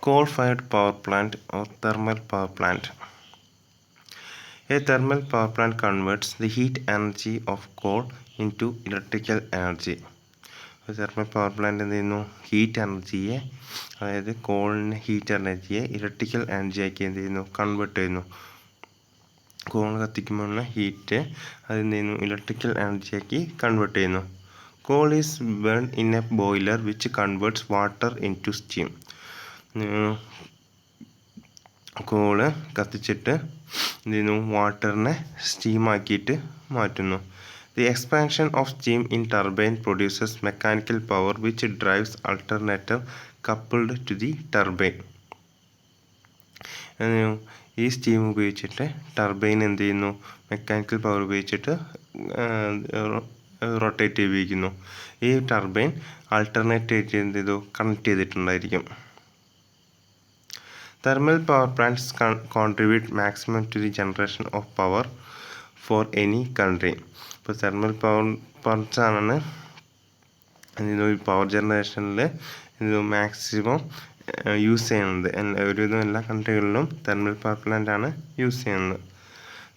Coal-fired power plant or thermal power plant. A thermal power plant converts the heat energy of coal into electrical energy. ഒരു thermal power plant എന്ത് ചെയ്യുന്നു? Heat എനർജിയെ, അതായത് കോളിൻ്റെ heat എനർജിയെ electrical എനർജിയാക്കി എന്ത് ചെയ്യുന്നു? Convert ചെയ്യുന്നു. Call കത്തിക്കുമ്പോഴുള്ള heat അത് എന്ത് ചെയ്യുന്നു? ഇലക്ട്രിക്കൽ എനർജിയാക്കി കൺവേർട്ട് ചെയ്യുന്നു. Coal is burn in a boiler which converts water in to steam. Coal കത്തിച്ചിട്ട് എന്ത് ചെയ്യുന്നു? വാട്ടറിനെ സ്റ്റീമാക്കിയിട്ട് മാറ്റുന്നു. The expansion of steam in turbine produces mechanical power which drives alternator coupled to the turbine. ഈ steam ഉപയോഗിച്ചിട്ട് turbine എന്ത് ചെയ്യുന്നു? Mechanical power ഉപയോഗിച്ചിട്ട് rotate ചെയ്യിപ്പിക്കുന്നു. ഈ ടർബൈൻ ആൾട്ടർനേറ്റ് ആയിട്ട് എന്ത് ചെയ്തു? Connect ചെയ്തിട്ടുണ്ടായിരിക്കും. Thermal power plants contribute maximum to the generation of power for any country. ഇപ്പോൾ തെർമൽ പവർ പ്ലാന്റ്സാണ് പവർ ജനറേഷനിൽ മാക്സിമം യൂസ് ചെയ്യുന്നത്. ഒരുവിധം എല്ലാ കൺട്രികളിലും തെർമൽ പവർ പ്ലാന്റാണ് യൂസ് ചെയ്യുന്നത്.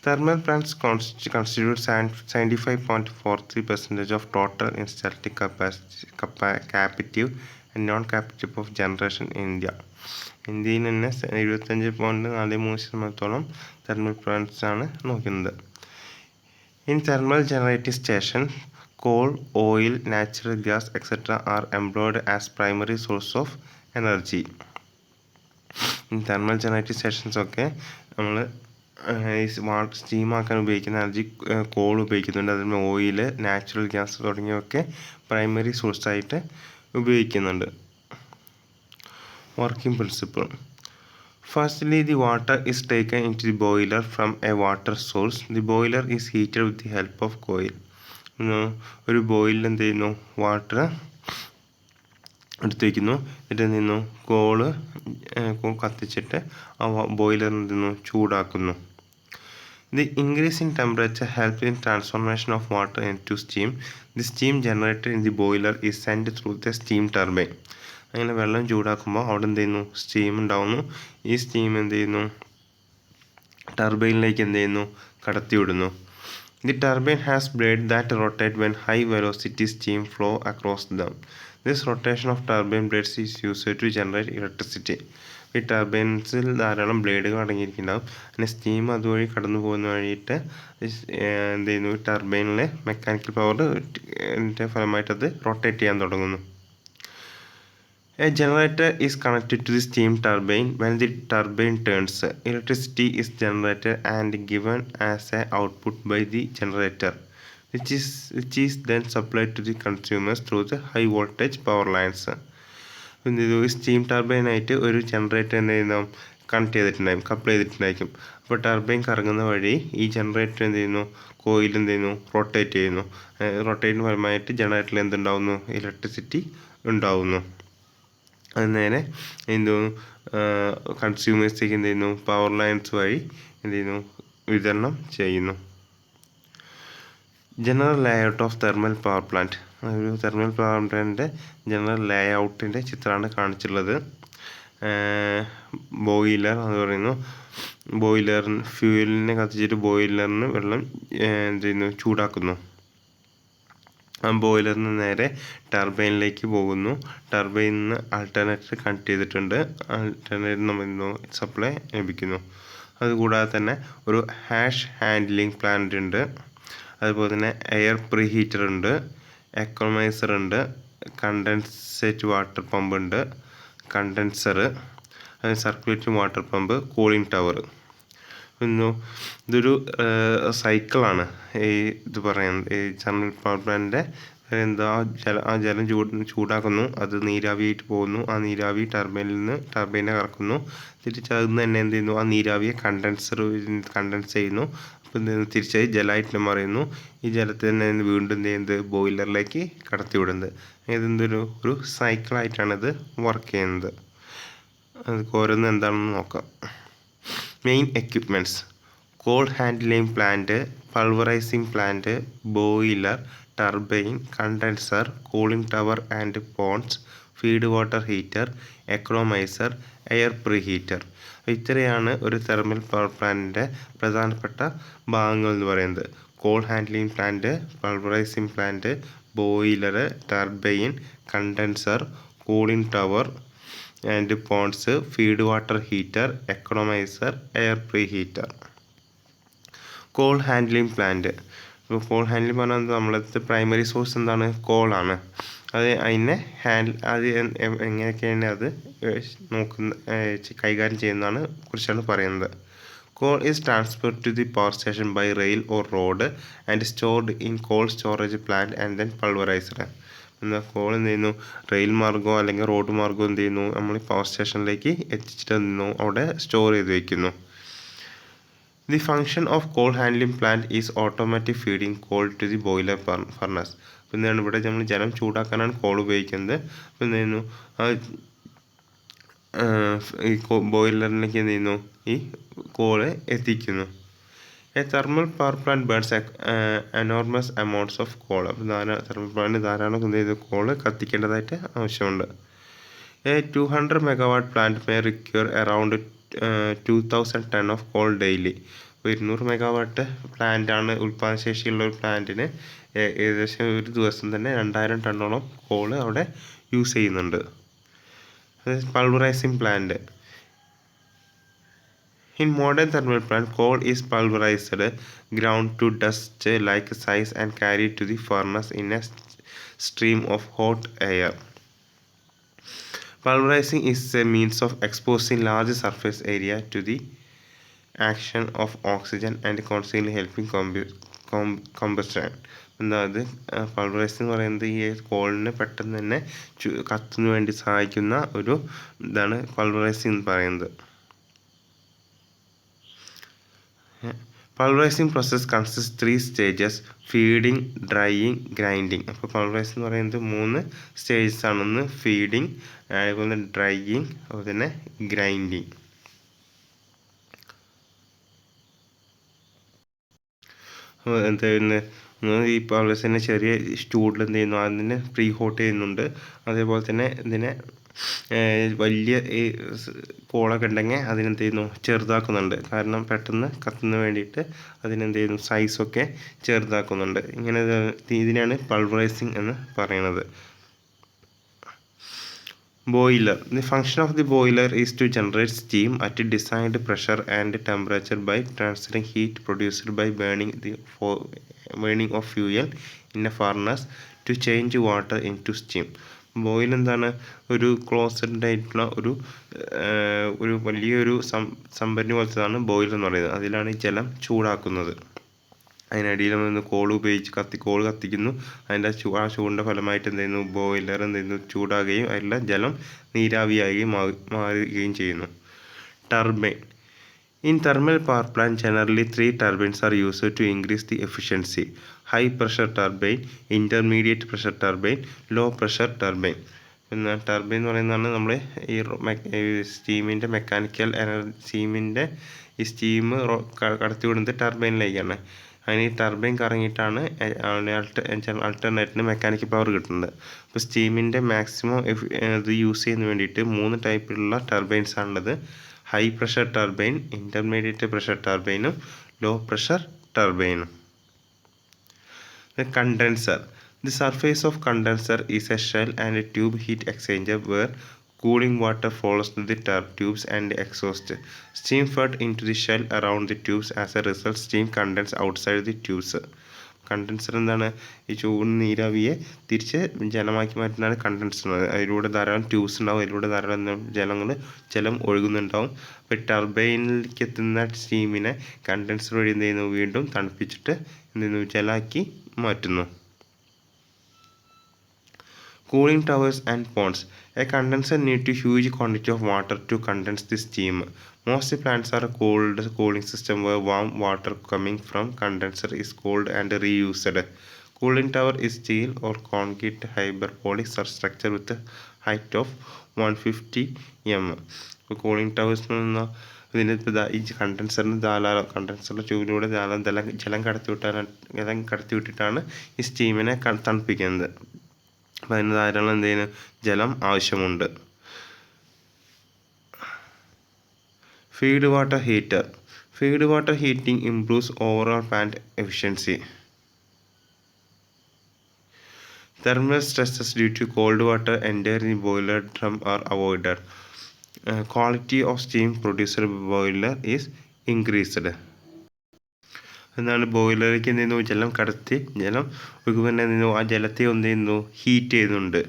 Thermal plants constitute 75.43% of total installed captive and non-captive of generation in India. ഇന്ത്യയിൽ തന്നെ 75.43% thermal പ്ലാന്റ്സാണ് നോക്കുന്നത്. In thermal generating station, coal, oil, natural gas, etc. are employed as primary source of energy. In thermal generating stations ഒക്കെ നമ്മൾ steam ആക്കാൻ ഉപയോഗിക്കുന്ന energy call ഉപയോഗിക്കുന്നുണ്ട്. അതിൽ oil, natural gas തുടങ്ങിയവയൊക്കെ പ്രൈമറി സോഴ്സായിട്ട് ഉപയോഗിക്കുന്നുണ്ട്. Working principle. Firstly, the water is taken into the boiler from a water source. The boiler is heated with the help of coil. ഒരു ബോയിലിൽ എന്ത് ചെയ്യുന്നു? വാട്ടർ എടുത്ത് വയ്ക്കുന്നു. എന്നിട്ട് എന്ത് ചെയ്യുന്നു? കോള് കത്തിച്ചിട്ട് ആ ബോയിലർ എന്ത് ചെയ്യുന്നു? ചൂടാക്കുന്നു. The increase in temperature helps in transformation of water into steam. The steam generated in the boiler is sent through the steam turbine. അങ്ങനെ വെള്ളം ചൂടാക്കുമ്പോൾ അവിടെ എന്ത് ചെയ്യുന്നു? സ്റ്റീം ഉണ്ടാവുന്നു. ഈ സ്റ്റീം എന്ത് ചെയ്യുന്നു? ടർബൈനിലേക്ക് എന്ത് ചെയ്യുന്നു? കടത്തിവിടുന്നു. The turbine has blade that rotate when high velocity steam flow across them. This rotation of turbine blades is used to generate electricity. ഈ ടർബൈൻസിൽ ധാരാളം ബ്ലേഡുകൾ അടങ്ങിയിരിക്കുന്നുണ്ടാവും. പിന്നെ സ്റ്റീം അതുവഴി കടന്നു പോകുന്ന വഴിയിട്ട് എന്ത് ചെയ്യുന്നു? ടർബൈനിലെ മെക്കാനിക്കൽ പവറിൻ്റെ ഫലമായിട്ട് അത് റൊട്ടേറ്റ് ചെയ്യാൻ തുടങ്ങുന്നു. A generator is connected to the steam turbine. When the turbine turns, electricity is generated and given as an output by the generator, which is then supplied to the consumers through the high voltage power lines. Steam ടർബൈനായിട്ട് ഒരു generator എന്ത് ചെയ്യുന്നു? Connect ചെയ്തിട്ടുണ്ടായിരിക്കും, couple ചെയ്തിട്ടുണ്ടായിരിക്കും. അപ്പോൾ turbine കറങ്ങുന്ന വഴി ഈ ജനറേറ്റർ എന്ത് ചെയ്യുന്നു? കോയിൽ എന്ത് ചെയ്യുന്നു? റൊട്ടേറ്റ് ചെയ്യുന്നു. റൊട്ടേറ്റിന് ഫലമായിട്ട് ജനറേറ്ററിൽ എന്തുണ്ടാവുന്നു? ഇലക്ട്രിസിറ്റി ഉണ്ടാവുന്നു. അത് നേരെ എന്ത് കൺസ്യൂമേഴ്സിലേക്ക് എന്ത് ചെയ്യുന്നു? പവർ ലൈൻസ് വഴി എന്ത് ചെയ്യുന്നു? വിതരണം ചെയ്യുന്നു. General layout of thermal power plant. ഒരു തെർമൽ പവർ പ്ലാന്റിൻ്റെ ജനറൽ ലേഔട്ടിൻ്റെ ചിത്രമാണ് കാണിച്ചിട്ടുള്ളത്. ബോയിലർ എന്ന് പറയുന്നു. ബോയിലറിന് ഫ്യൂവലിനെ കത്തിച്ചിട്ട് ബോയിലറിന് വെള്ളം എന്ത് ചെയ്യുന്നു? ചൂടാക്കുന്നു. ആ ബോയിലറിൽ നിന്ന് നേരെ ടർബൈനിലേക്ക് പോകുന്നു. ടർബൈനിൽ നിന്ന് ആൾട്ടർനേറ്റർ കണക്ട് ചെയ്തിട്ടുണ്ട്. ആൾട്ടർനേറ്റർ നമ്മൾ സപ്ലൈ ലഭിക്കുന്നു. അതുകൂടാതെ തന്നെ ഒരു ഹാൻഡ്ലിംഗ് പ്ലാന്റ് ഉണ്ട്. അതുപോലെ തന്നെ എയർ പ്രീഹീറ്റർ ഉണ്ട്, എക്കണമൈസർ ഉണ്ട്, കണ്ടൻസേറ്റ് വാട്ടർ പമ്പ് ഉണ്ട്, condenser, circulating water pump, cooling tower. ഇതൊരു സൈക്കിളാണ് ഇത് പറയുന്നത്. ഈ തെർമൽ പവർ പ്ലാന്റിൻ്റെ ആ ജലം ചൂടാക്കുന്നു, അത് നീരാവിയായിട്ട് പോകുന്നു. ആ നീരാവി ടർബൈനെ കറക്കുന്നു. തിരിച്ചതിൽ തന്നെ എന്ത് ചെയ്യുന്നു? ആ നീരാവിയെ കണ്ടൻസ് ചെയ്യുന്നു. അപ്പം തിരിച്ചായി ജലമായിട്ട് മാറുന്നു. ഈ ജലത്തിൽ തന്നെ വീണ്ടും എന്ത് ചെയ്യുന്നത്? ബോയിലറിലേക്ക് കടത്തിവിടുന്നത്. ഒരു സൈക്കിളായിട്ടാണിത് വർക്ക് ചെയ്യുന്നത്. അത് ഓരോന്ന് എന്താണെന്ന് നോക്കാം. Main equipments: coal handling plant, pulverising plant, boiler, turbine, condenser, cooling tower and ponds, feed water heater, economiser, air preheater. ഇത്രയാണ് ഒരു തെർമൽ പവർ പ്ലാന്റിൻ്റെ പ്രധാനപ്പെട്ട ഭാഗങ്ങൾ എന്ന് പറയുന്നത്. Coal handling plant, pulverising plant, boiler, turbine, condenser, cooling tower and ponds, feed water heater, economiser, air preheater. Coal handling plant. ഇപ്പോൾ coal handling പറഞ്ഞാൽ നമ്മളത്തെ പ്രൈമറി സോഴ്സ് എന്താണ്? കോളാണ്. അതിനെ എങ്ങനെയൊക്കെയാണ് അത് കൈകാര്യം ചെയ്യുന്നതാണ് കുറിച്ചാണ് പറയുന്നത്. Coal is transferred to the power station by rail or road and stored in coal storage plant and then pulverized. എന്നാൽ കോൾ എന്ത് ചെയ്യുന്നു? റെയിൽ മാർഗമോ അല്ലെങ്കിൽ റോഡ് മാർഗമോ എന്ത് ചെയ്യുന്നു? നമ്മൾ പവർ സ്റ്റേഷനിലേക്ക് എത്തിച്ചിട്ട് അവിടെ സ്റ്റോർ ചെയ്ത് വയ്ക്കുന്നു. The function of coal handling plant is automatic feeding coal to the boiler furnace. പിന്നെ ഇവിടെ നമ്മൾ ജലം ചൂടാക്കാനാണ് കോൾ ഉപയോഗിക്കുന്നത്. അപ്പോൾ എന്ത് ചെയ്യുന്നു? ഈ ബോയിലറിലേക്ക് എന്ത് ചെയ്യുന്നു? ഈ കോള് എത്തിക്കുന്നു. A thermal power plant burns enormous amounts of coal. അപ്പോൾ തെർമൽ പ്ലാന്റ് ധാരാളം എന്ത് ചെയ്ത് കോള് കത്തിക്കേണ്ടതായിട്ട് ആവശ്യമുണ്ട്. A 200 megawatt plant may require around 2000 ton of coal daily. അപ്പോൾ 200 മെഗാവാട്ട് പ്ലാന്റാണ് ഉൽപ്പാദനശേഷിയുള്ള ഒരു പ്ലാന്റിന് ഏകദേശം ഒരു ദിവസം തന്നെ 2000 ടണ്ണോളം കോള് അവിടെ യൂസ് ചെയ്യുന്നുണ്ട്. പൾവറൈസിംഗ് plant. In modern thermal plant, coal is pulverized, ground to dust like size and carried to the furnace in a stream of hot air. Pulverizing is a means of exposing large surface area to the action of oxygen and consequently helping combustion. അതായത് പൾവറൈസിംഗ് എന്ന് പറയുന്നത് ഈ കോളിനെ പെട്ടെന്ന് തന്നെ കത്തുന്നതിന് വേണ്ടി സഹായിക്കുന്ന ഒരു ഇതാണ് പൾവറൈസിംഗ് എന്ന് പറയുന്നത്. Pulverising process consist 3 stages: feeding, drying, grinding. അപ്പോൾ പൾവറൈസിംഗ് എന്ന് പറയുന്നത് 3 സ്റ്റേജസ് ആണെന്ന്: ഫീഡിങ്, അതുപോലെ തന്നെ ഡ്രൈയിങ്, അതുപോലെ തന്നെ ഗ്രൈൻഡിങ്. എന്താ ഈ പൾവറൈസിനെ ചെറിയ ചൂടിൽ എന്ത് ചെയ്യുന്നു? അതിനെ പ്രീ ഹോട്ട് ചെയ്യുന്നുണ്ട്. അതേപോലെ തന്നെ ഇതിനെ വലിയ ഈ കോളൊക്കെ ഉണ്ടെങ്കിൽ അതിനെന്ത് ചെയ്യുന്നു? ചെറുതാക്കുന്നുണ്ട്. കാരണം പെട്ടെന്ന് കത്തുന്നതിന് വേണ്ടിയിട്ട് അതിനെന്ത് ചെയ്യുന്നു? സൈസൊക്കെ ചെറുതാക്കുന്നുണ്ട്. ഇങ്ങനെ ഇതിനാണ് പൾവറൈസിംഗ് എന്ന് പറയുന്നത്. Boiler. The function of the boiler is to generate steam at a designed pressure and temperature by transferring heat produced by burning of fuel in a furnace to change water into steam. Boil എന്താണ്? ഒരു closed ആയിട്ടുള്ള ഒരു വലിയൊരു സംഭരണി പോലത്തതാണ് boil എന്ന് പറയുന്നത്. അതിലാണ് ജലം ചൂടാക്കുന്നത്. അതിനടിയിൽ നിന്ന് കോൾ ഉപയോഗിച്ച് കോൾ കത്തിക്കുന്നു. അതിൻ്റെ ആ ചൂടിൻ്റെ ഫലമായിട്ട് എന്ത് ചെയ്യുന്നു? ബോയിലർ എന്ത് ചെയ്യുന്നു? ചൂടാകുകയും അതിലുള്ള ജലം നീരാവിയായി മാറുകയും ചെയ്യുന്നു. Turbine. In thermal power plant, generally 3 turbines are used to increase the efficiency: high pressure turbine, intermediate pressure turbine, low pressure turbine. പിന്നെ ടർബൈൻ എന്ന് പറയുന്നതാണ് നമ്മൾ ഈ സ്റ്റീമിൻ്റെ മെക്കാനിക്കൽ സ്റ്റീമിൻ്റെ ഈ സ്റ്റീം കടത്തിവിടുന്നത് ടർബൈനിലേക്കാണ്. അതിന് ഈ ടർബൈൻ കറങ്ങിയിട്ടാണ് ആൾട്ടർനേറ്റിന് മെക്കാനിക്കൽ പവർ കിട്ടുന്നത്. അപ്പോൾ സ്റ്റീമിൻ്റെ മാക്സിമം ഇത് യൂസ് ചെയ്യുന്നതിന് വേണ്ടിയിട്ട് 3 ടൈപ്പിലുള്ള ടർബൈൻസ് ആണുള്ളത്: high pressure turbine, intermediate pressure ടർബൈനും ലോ പ്രഷർ ടർബൈനും. Condenser. The surface of condenser is a shell and a tube heat exchanger where cooling water flows through the tubes and exhaust. Steam fed into the shell around the tubes. As a result, steam condenses outside the tubes. Condenser എന്താണ്? ഈ ചൂട് നീരാവിയെ തിരിച്ച് ജലമാക്കി മാറ്റുന്നതാണ് condenser. അതിലൂടെ ധാരാളം tubes ഉണ്ടാവും. അതിലൂടെ ധാരാളം ജലം ഒഴുകുന്നുണ്ടാവും. അപ്പോൾ ടർബൈനിലേക്ക് എത്തുന്ന സ്റ്റീമിനെ കണ്ടൻസർ വഴി എന്ത് ചെയ്യുന്നു? വീണ്ടും തണുപ്പിച്ചിട്ട് എന്ത് ചെയ്യുന്നു? ജലമാക്കി മാറ്റുന്നു. Cooling towers and ponds. A condenser needs a huge quantity of water to condense the steam. Most plants are cooled cooling system where warm water coming from condenser is cooled and reused. Cooling tower is steel or concrete hyperbolic structure with a height of 150 mm. Cooling towers ഈ കണ്ടൻസറിൻ്റെ ചൂടിലൂടെ ജലം കടത്തിവിട്ടിട്ടാണ് ഈ സ്റ്റീമിനെ തണുപ്പിക്കുന്നത്. അപ്പോൾ അതിന് ധാരാളം എന്ത് ചെയ്യുന്നു ജലം ആവശ്യമുണ്ട്. Feed water heater. Feed water heating improves overall plant efficiency. Thermal stresses due to cold water entering the boiler drum are avoided. Quality of steam produced by boiler is increased. എന്നാണ് ബോയിലറിലേക്ക് എന്ത് ചെയ്യുന്നു ജലം കടത്തി ജലം ഒഴുകുമ്പോൾ എന്ത് ചെയ്യുന്നു ആ ജലത്തെ എന്ത് ചെയ്യുന്നു ഹീറ്റ് ചെയ്യുന്നുണ്ട്.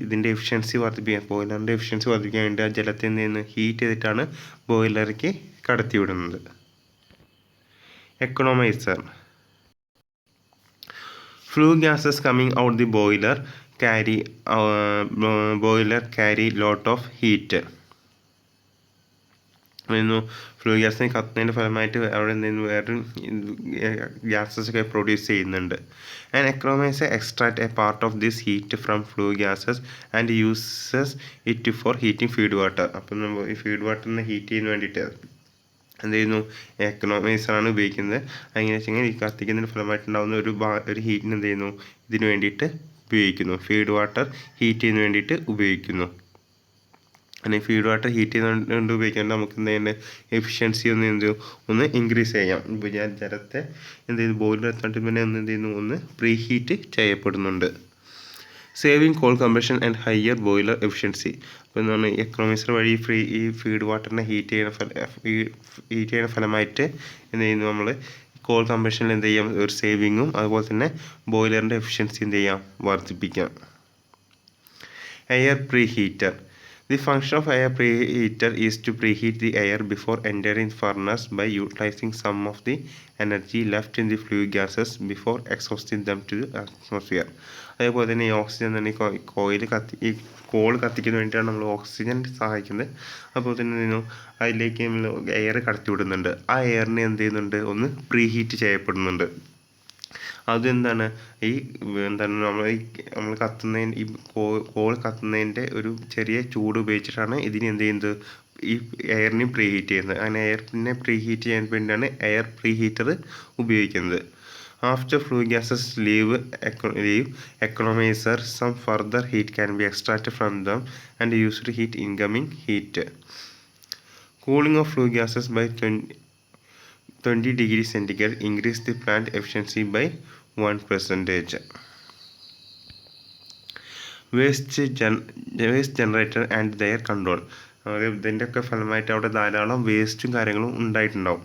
ഇതിൻ്റെ എഫിഷ്യൻസി വർദ്ധിപ്പിക്കാൻ ബോയിലറിൻ്റെ എഫിഷ്യൻസി വർദ്ധിപ്പിക്കാൻ വേണ്ടി ആ ജലത്തെ എന്ത് ചെയ്യുന്നു ഹീറ്റ് ചെയ്തിട്ടാണ് ബോയിലറിലേക്ക് കടത്തി വിടുന്നത്. Economiser. Flue gases coming out the boiler carry lot of heat. Flue ഗ്യാസിന് കത്തുന്നതിൻ്റെ ഫലമായിട്ട് അവിടെ നിന്ന് വേറെ ഗ്യാസസ് ഒക്കെ പ്രൊഡ്യൂസ് ചെയ്യുന്നുണ്ട്. And economiser extract a part of this heat from flue gases and uses it for heating feed water. അപ്പം നമ്മൾ ഈ ഫീഡ് വാട്ടറിനെ ഹീറ്റ് ചെയ്യാൻ വേണ്ടിയിട്ട് എന്ത് ചെയ്യുന്നു എക്കണോമൈസറാണ് ഉപയോഗിക്കുന്നത്. അങ്ങനെ വെച്ചെങ്കിൽ ഈ കത്തിക്കുന്നതിന് ഫലമായിട്ടുണ്ടാകുന്ന ഒരു ഹീറ്റിന് എന്ത് ചെയ്യുന്നു ഇതിന് വേണ്ടിയിട്ട് ഉപയോഗിക്കുന്നു. ഫീഡ് വാട്ടർ ഹീറ്റ് ചെയ്യുന്നതിന് വേണ്ടിയിട്ട് ഉപയോഗിക്കുന്നു. അങ്ങനെ ഫീഡ് വാട്ടർ ഹീറ്റ് ചെയ്യുന്നതുകൊണ്ട് ഉപയോഗിക്കാണ്ട് നമുക്ക് എന്ത് ചെയ്യുന്നത് എഫിഷ്യൻസി ഒന്ന് ഇൻക്രീസ് ചെയ്യാം. ഇപ്പോൾ ഞാൻ ജലത്തെ എന്ത് ചെയ്യുന്നു ബോയിലർ എത്താണ്ട് പിന്നെ എന്ത് ചെയ്യുന്നു ഒന്ന് പ്രീ ഹീറ്റ് ചെയ്യപ്പെടുന്നുണ്ട്. Saving call combustion and higher boiler efficiency. അപ്പോൾ എന്താണ് എക്കണോമൈസർ വഴി ഈ ഫീഡ് വാട്ടറിനെ ഹീറ്റ് ചെയ്യുന്ന ഫലമായിട്ട് എന്ത് ചെയ്യുന്നു നമ്മൾ കോൾ കമ്പഷനിൽ എന്ത് ചെയ്യാം ഒരു സേവിങ്ങും അതുപോലെ തന്നെ ബോയിലറിൻ്റെ എഫിഷ്യൻസി എന്ത് ചെയ്യാം വർദ്ധിപ്പിക്കാം. Air pre heater. The function of air preheater is to preheat the air before entering the furnace by utilizing some of the energy left in the flue gases before exhausting them to the atmosphere. അതേപോലെ തന്നെ ഈ oxygen തന്നെ ഈ call കത്തിക്കുന്നതിന് വേണ്ടിയിട്ടാണ് നമ്മൾ oxygen സഹായിക്കുന്നത്. അതുപോലെ തന്നെ അതിലേക്ക് നമ്മൾ എയർ കടത്തി വിടുന്നുണ്ട്. ആ എയറിനെ എന്ത് ചെയ്യുന്നുണ്ട് ഒന്ന് പ്രീഹീറ്റ് ചെയ്യപ്പെടുന്നുണ്ട്. അതെന്താണ് നമ്മൾ കത്തുന്നതിന് ഈ കോൾ കത്തുന്നതിൻ്റെ ഒരു ചെറിയ ചൂട് ഉപയോഗിച്ചിട്ടാണ് ഇതിന് എന്ത് ചെയ്യുന്നത് ഈ എയറിനെ പ്രീഹീറ്റ് ചെയ്യുന്നത്. അങ്ങനെ എയറിനെ പ്രീഹീറ്റ് ചെയ്യാൻ വേണ്ടിയാണ് എയർ പ്രീഹീറ്റർ ഉപയോഗിക്കുന്നത്. After flue gases leave economiser some further heat can be extracted from them and use to heat incoming heat. Cooling of flue gases by 20 degrees centigrade increase the plant efficiency by 1%. Waste generator and their control. ഇതിൻ്റെയൊക്കെ ഫലമായിട്ട് അവിടെ ധാരാളം വേസ്റ്റും കാര്യങ്ങളും ഉണ്ടായിട്ടുണ്ടാവും.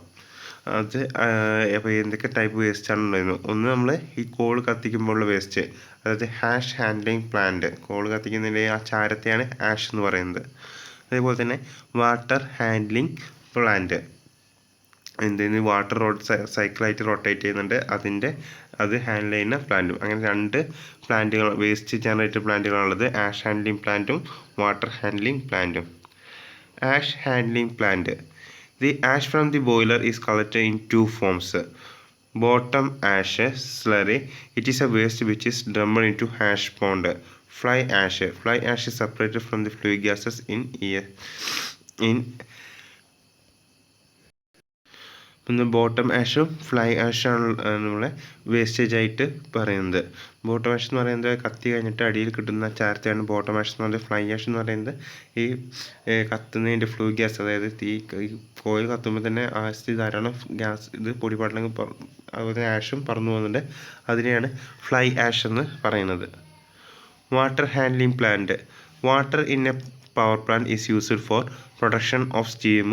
അത് അപ്പോൾ എന്തൊക്കെ type വേസ്റ്റാണ് ഉണ്ടായിരുന്നത്. ഒന്ന് നമ്മൾ ഈ കോൾ കത്തിക്കുമ്പോഴുള്ള വേസ്റ്റ്, അതായത് ഹാഷ് ഹാൻഡ്ലിംഗ് പ്ലാന്റ്. കോൾ കത്തിക്കുന്നതിൻ്റെ ആ ചാരത്തെയാണ് ആഷ് എന്ന് പറയുന്നത്. അതേപോലെ തന്നെ വാട്ടർ ഹാൻഡ്ലിംഗ് പ്ലാന്റ്, എന്തെങ്കിലും വാട്ടർ സൈക്കിളായിട്ട് റൊട്ടേറ്റ് ചെയ്യുന്നുണ്ട്, അത് ഹാൻഡിൽ ചെയ്യുന്ന പ്ലാന്റും. അങ്ങനെ രണ്ട് പ്ലാന്റുകൾ വേസ്റ്റ് ജനറേറ്റഡ് പ്ലാന്റുകളുള്ളത്, ആഷ് ഹാൻഡ്ലിംഗ് പ്ലാന്റും വാട്ടർ ഹാൻഡ്ലിംഗ് പ്ലാന്റും. Ash handling plant. The ash from the boiler is collected in two forms. Bottom ash slurry. It is a waste which is dumped into ash pond. Fly ash. Fly ash is separated from the flue gases in പിന്നെ bottom ആഷും fly ആഷാണ് നമ്മളെ wastage ആയിട്ട് പറയുന്നത്. Bottom ash എന്ന് പറയുന്നത് കത്തി കഴിഞ്ഞിട്ട് അടിയിൽ കിട്ടുന്ന ചാരത്തെയാണ് ബോട്ടം ആഷ് എന്ന് പറയുന്നത്. ഫ്ലൈ ആഷ് എന്ന് പറയുന്നത് ഈ കത്തുന്നതിൻ്റെ ഫ്ലൂ ഗ്യാസ്, അതായത് കോയിൽ കത്തുമ്പോൾ തന്നെ ആഷ് ധാരാളം ഗ്യാസ് ഇത് പൊടിപാടലെങ്കിൽ അതുപോലെ ആഷും പറന്നു പോകുന്നുണ്ട്, അതിനെയാണ് ഫ്ലൈ ആഷ് എന്ന് പറയുന്നത്. Water handling plant. Water in A power plant is used for production of steam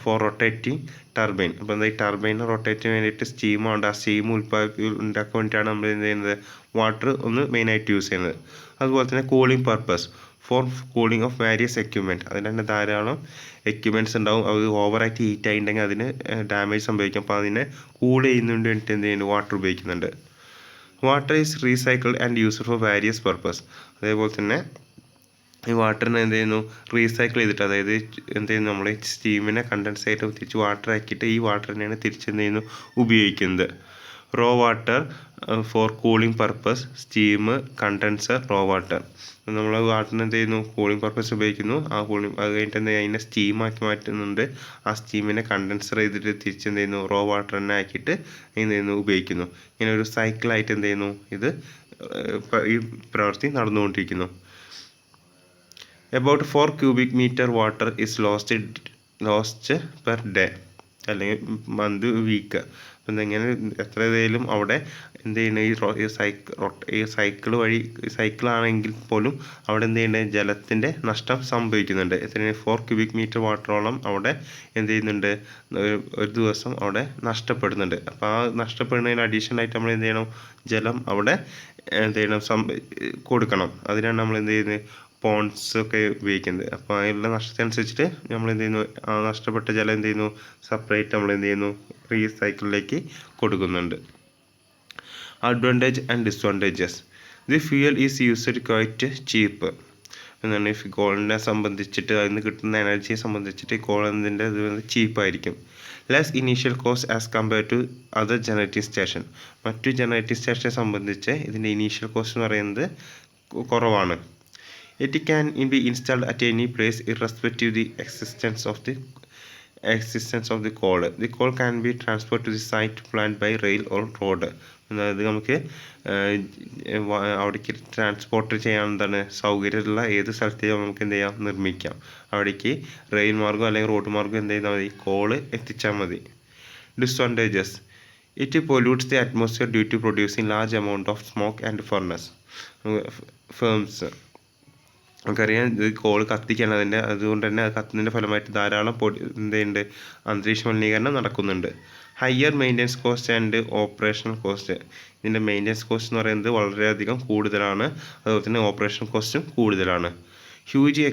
for rotating turbine. അപ്പോൾ എന്താ ഈ ടർബൈൻ റൊട്ടേറ്റ് ചെയ്യാൻ വേണ്ടിയിട്ട് സ്റ്റീമുണ്ട്. ആ സ്റ്റീം ഉണ്ടാക്കാൻ വേണ്ടിയിട്ടാണ് നമ്മൾ എന്ത് ചെയ്യുന്നത് വാട്ടർ ഒന്ന് മെയിനായിട്ട് യൂസ് ചെയ്യുന്നത്. അതുപോലെ തന്നെ cooling purpose for cooling of various equipment. അതിൽ തന്നെ ധാരാളം എക്യുപ്മെൻറ്റ്സ് ഉണ്ടാവും. അത് ഓവറായിട്ട് ഹീറ്റ് ആയിട്ടുണ്ടെങ്കിൽ അതിന് ഡാമേജ് സംഭവിക്കും. അപ്പോൾ അതിനെ കൂൾ ചെയ്യുന്നതിന് വേണ്ടിയിട്ട് എന്ത് ചെയ്യുന്നു വാട്ടർ ഉപയോഗിക്കുന്നുണ്ട്. Water is recycled and used for various purpose. അതേപോലെ തന്നെ ഈ വാട്ടറിനെ എന്ത് ചെയ്യുന്നു റീസൈക്കിൾ ചെയ്തിട്ട്, അതായത് എന്ത് ചെയ്യുന്നു നമ്മൾ സ്റ്റീമിനെ കണ്ടൻസ് ആയിട്ട് തിരിച്ച് വാട്ടർ ആക്കിയിട്ട് ഈ വാട്ടറിനെയാണ് തിരിച്ചെന്ത് ചെയ്യുന്നു ഉപയോഗിക്കുന്നത്. Raw water for cooling purpose, steam, condenser, raw water. നമ്മൾ വാട്ടറിന് എന്ത് ചെയ്യുന്നു കൂളിംഗ് പർപ്പസ് ഉപയോഗിക്കുന്നു. ആ കൂളിംഗ് അത് കഴിഞ്ഞിട്ട് എന്ത് അതിനെ സ്റ്റീമാക്കി മാറ്റുന്നുണ്ട്. ആ സ്റ്റീമിനെ കണ്ടൻസർ ചെയ്തിട്ട് തിരിച്ചെന്ത് ചെയ്യുന്നു റോ വാട്ടറിനെ ആക്കിയിട്ട് എന്ത് ചെയ്യുന്നു ഉപയോഗിക്കുന്നു. ഇങ്ങനെ ഒരു സൈക്കിളായിട്ട് എന്ത് ചെയ്യുന്നു ഇത് ഈ പ്രവൃത്തി നടന്നുകൊണ്ടിരിക്കുന്നു. About 4 cubic meter water is lost per day, അല്ലെങ്കിൽ മന്ത് വീക്ക്. അപ്പം ഇങ്ങനെ എത്ര ഇതായാലും അവിടെ എന്ത് ചെയ്യണം, ഈ സൈക്കിളാണെങ്കിൽ പോലും അവിടെ എന്ത് ചെയ്യുന്നുണ്ട്, ജലത്തിൻ്റെ നഷ്ടം സംഭവിക്കുന്നുണ്ട്. എത്ര 4 cubic meter വാട്ടറോളം അവിടെ എന്ത് ചെയ്യുന്നുണ്ട്, ഒരു ദിവസം അവിടെ നഷ്ടപ്പെടുന്നുണ്ട്. അപ്പോൾ ആ നഷ്ടപ്പെടുന്നതിന് അഡീഷണൽ ആയിട്ട് നമ്മൾ എന്ത് ചെയ്യണം, ജലം അവിടെ എന്ത് ചെയ്യണം, കൊടുക്കണം. അതിനാണ് നമ്മൾ എന്ത് ചെയ്യുന്നത്, പോൺസ് ഒക്കെ ഉപയോഗിക്കുന്നത്. അപ്പോൾ അതിലുള്ള നഷ്ടത്തിനനുസരിച്ചിട്ട് നമ്മൾ എന്ത് ചെയ്യുന്നു, ആ നഷ്ടപ്പെട്ട ജലം എന്ത് ചെയ്യുന്നു, സെപ്പറേറ്റ് നമ്മൾ എന്ത് ചെയ്യുന്നു, റീസൈക്കിളിലേക്ക് കൊടുക്കുന്നുണ്ട്. Advantage and disadvantages. The fuel is used quite cheap. എന്താണ്, കോളിനെ സംബന്ധിച്ചിട്ട് അതിൽ നിന്ന് കിട്ടുന്ന എനർജിയെ സംബന്ധിച്ചിട്ട് കോളിൻ്റെ ഇത് ചീപ്പായിരിക്കും. Less initial cost as compared to other generating station. മറ്റു ജനറേറ്റിംഗ് സ്റ്റേഷനെ സംബന്ധിച്ച് ഇതിൻ്റെ ഇനീഷ്യൽ കോസ്റ്റ് എന്ന് പറയുന്നത് കുറവാണ്. It can be installed at any place irrespective of the existence of the coal. The coal can be transported to the site planned by rail or road. അതായത് നമുക്ക് അവിടേക്ക് ട്രാൻസ്പോർട്ട് ചെയ്യാൻ എന്താണ് സൗകര്യമുള്ള ഏത് സ്ഥലത്തേക്കും നമുക്ക് എന്ത് ചെയ്യാം, നിർമ്മിക്കാം. അവിടേക്ക് റെയിൽ മാർഗം അല്ലെങ്കിൽ റോഡ് മാർഗം എന്ത് ചെയ്താൽ മതി, കോള് എത്തിച്ചാൽ മതി. Disadvantages. It pollutes the atmosphere due to producing large amount of smoke and fumes. നമുക്കറിയാം, ഇത് കോൾ കത്തിക്കാൻ അതുകൊണ്ട് തന്നെ കത്തുന്നതിൻ്റെ ഫലമായിട്ട് ധാരാളം എന്തുണ്ട്, അന്തരീക്ഷ മലിനീകരണം നടക്കുന്നുണ്ട്. Higher maintenance cost and operational cost. ഇതിൻ്റെ മെയിൻ്റനൻസ് കോസ്റ്റ് എന്ന് പറയുന്നത് വളരെയധികം കൂടുതലാണ്. അതുപോലെ തന്നെ ഓപ്പറേഷണൽ കോസ്റ്റും കൂടുതലാണ്. Huge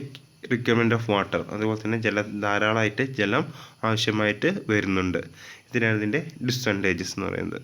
requirement of water. അതുപോലെ തന്നെ ധാരാളമായിട്ട് ജലം ആവശ്യമായിട്ട് വരുന്നുണ്ട്. ഇതിനാണ് ഇതിൻ്റെ ഡിസ്അഡ്വാൻറ്റേജസ് എന്ന് പറയുന്നത്.